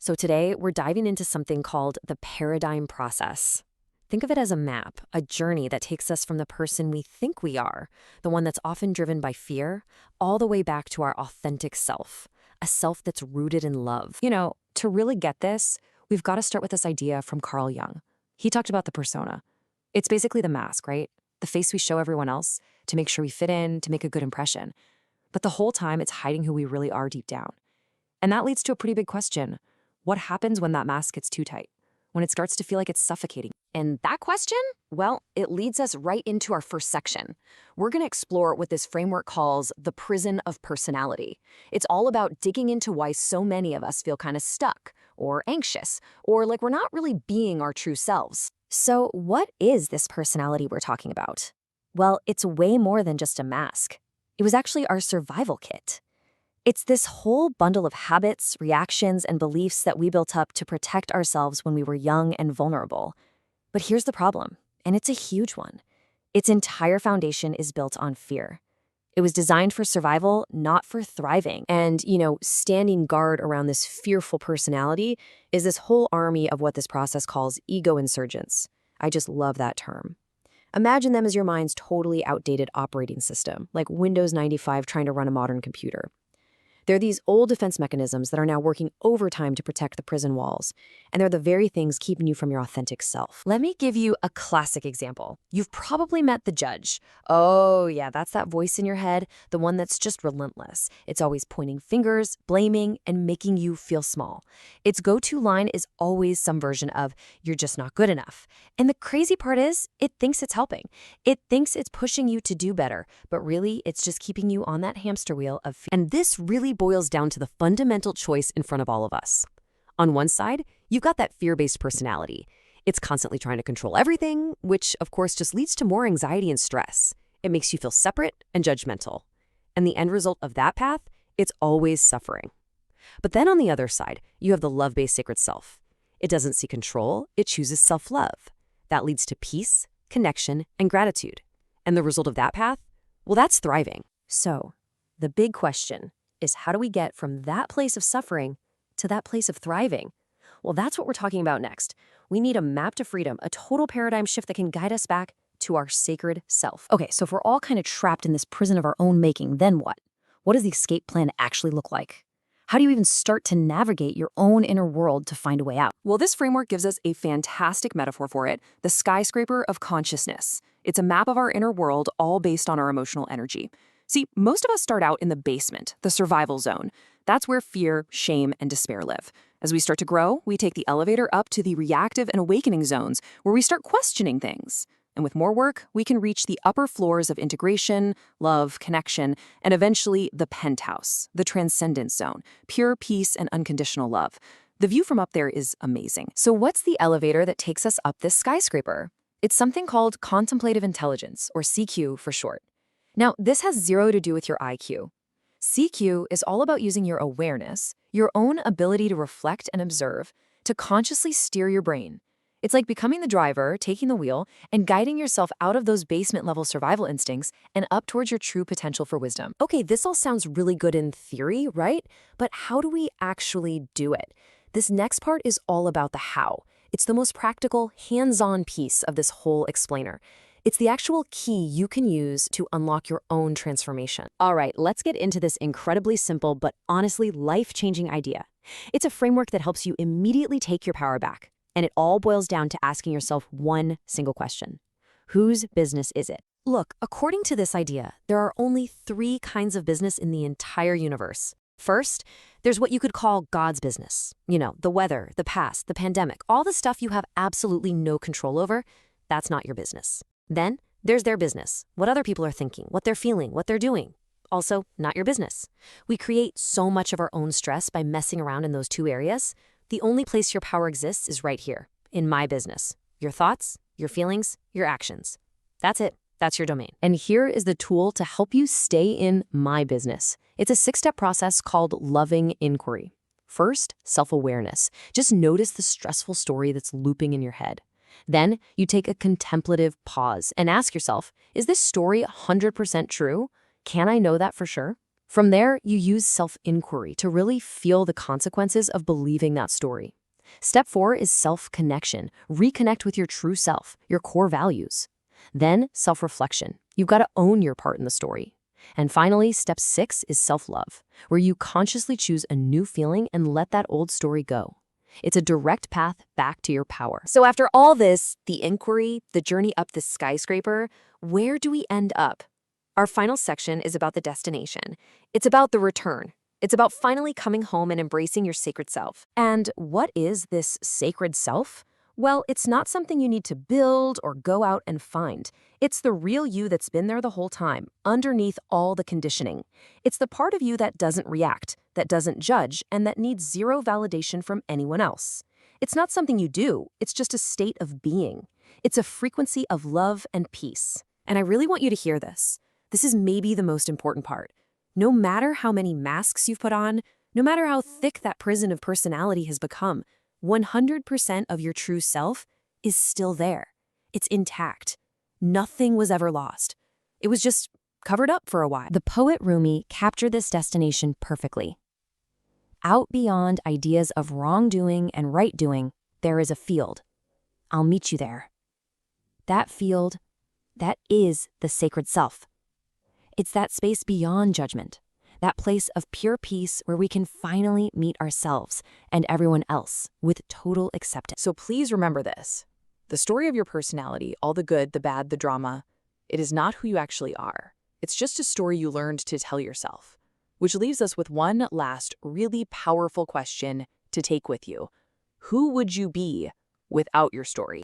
So today, we're diving into something called the paradigm process. Think of it as a map, a journey that takes us from the person we think we are, the one that's often driven by fear, all the way back to our authentic self, a self that's rooted in love. To really get this, we've got to start with this idea from Carl Jung. He talked about the persona. It's basically the mask, right? The face we show everyone else to make sure we fit in, to make a good impression. But the whole time, it's hiding who we really are deep down. And that leads to a pretty big question. What happens when that mask gets too tight? When it starts to feel like it's suffocating? And that question? Well, it leads us right into our first section. We're going to explore what this framework calls the prison of personality. It's all about digging into why so many of us feel kind of stuck, or anxious, or like we're not really being our true selves. So what is this personality we're talking about? Well, it's way more than just a mask. It was actually our survival kit. It's this whole bundle of habits, reactions, and beliefs that we built up to protect ourselves when we were young and vulnerable. But here's the problem, and it's a huge one. Its entire foundation is built on fear. It was designed for survival, not for thriving. And, standing guard around this fearful personality is this whole army of what this process calls ego insurgents. I just love that term. Imagine them as your mind's totally outdated operating system, like Windows 95 trying to run a modern computer. They're these old defense mechanisms that are now working overtime to protect the prison walls, and they're the very things keeping you from your authentic self. Let me give you a classic example. You've probably met the judge. Oh yeah, that's that voice in your head, the one that's just relentless. It's always pointing fingers, blaming, and making you feel small. Its go-to line is always some version of, "You're just not good enough." And the crazy part is, it thinks it's helping. It thinks it's pushing you to do better, but really, it's just keeping you on that hamster wheel of fear. And this really boils down to the fundamental choice in front of all of us. On one side, you've got that fear-based personality. It's constantly trying to control everything, which of course just leads to more anxiety and stress. It makes you feel separate and judgmental. And the end result of that path, it's always suffering. But then on the other side, you have the love-based sacred self. It doesn't seek control, it chooses self-love. That leads to peace, connection, and gratitude. And the result of that path? Well, that's thriving. So, the big question is, how do we get from that place of suffering to that place of thriving? Well, that's what we're talking about next. We need a map to freedom, a total paradigm shift that can guide us back to our sacred self. Okay, so if we're all kind of trapped in this prison of our own making, then what? What does the escape plan actually look like? How do you even start to navigate your own inner world to find a way out? Well, this framework gives us a fantastic metaphor for it, the skyscraper of consciousness. It's a map of our inner world, all based on our emotional energy. See, most of us start out in the basement, the survival zone. That's where fear, shame, and despair live. As we start to grow, we take the elevator up to the reactive and awakening zones, where we start questioning things. And with more work, we can reach the upper floors of integration, love, connection, and eventually the penthouse, the transcendence zone, pure peace and unconditional love. The view from up there is amazing. So what's the elevator that takes us up this skyscraper? It's something called contemplative intelligence, or CQ for short. Now, this has zero to do with your IQ. CQ is all about using your awareness, your own ability to reflect and observe, to consciously steer your brain. It's like becoming the driver, taking the wheel, and guiding yourself out of those basement-level survival instincts and up towards your true potential for wisdom. Okay, this all sounds really good in theory, right? But how do we actually do it? This next part is all about the how. It's the most practical, hands-on piece of this whole explainer. It's the actual key you can use to unlock your own transformation. All right, let's get into this incredibly simple but honestly life-changing idea. It's a framework that helps you immediately take your power back. And it all boils down to asking yourself one single question. Whose business is it? Look, according to this idea, there are only 3 kinds of business in the entire universe. First, there's what you could call God's business. The weather, the past, the pandemic, all the stuff you have absolutely no control over. That's not your business. Then there's their business, what other people are thinking, what they're feeling, what they're doing. Also, not your business. We create so much of our own stress by messing around in those 2 areas. The only place your power exists is right here, in my business. Your thoughts, your feelings, your actions. That's it. That's your domain. And here is the tool to help you stay in my business. It's a 6-step process called loving inquiry. First, self-awareness. Just notice the stressful story that's looping in your head. Then you take a contemplative pause and ask yourself, is this story 100% true? Can I know that for sure? From there, you use self-inquiry to really feel the consequences of believing that story. Step 4 is self-connection. Reconnect with your true self, your core values. Then, self-reflection. You've got to own your part in the story. And finally, step 6 is self-love, where you consciously choose a new feeling and let that old story go. It's a direct path back to your power. So after all this, the inquiry, the journey up the skyscraper, where do we end up? Our final section is about the destination. It's about the return. It's about finally coming home and embracing your sacred self. And what is this sacred self? Well, it's not something you need to build or go out and find. It's the real you that's been there the whole time, underneath all the conditioning. It's the part of you that doesn't react, that doesn't judge, and that needs zero validation from anyone else. It's not something you do, it's just a state of being. It's a frequency of love and peace. And I really want you to hear this. This is maybe the most important part. No matter how many masks you've put on, no matter how thick that prison of personality has become, 100% of your true self is still there. It's intact. Nothing was ever lost. It was just covered up for a while. The poet Rumi captured this destination perfectly. Out beyond ideas of wrongdoing and right doing, there is a field. I'll meet you there. That field, that is the sacred self. It's that space beyond judgment, that place of pure peace where we can finally meet ourselves and everyone else with total acceptance. So please remember this. The story of your personality, all the good, the bad, the drama, it is not who you actually are. It's just a story you learned to tell yourself. Which leaves us with one last really powerful question to take with you. Who would you be without your story?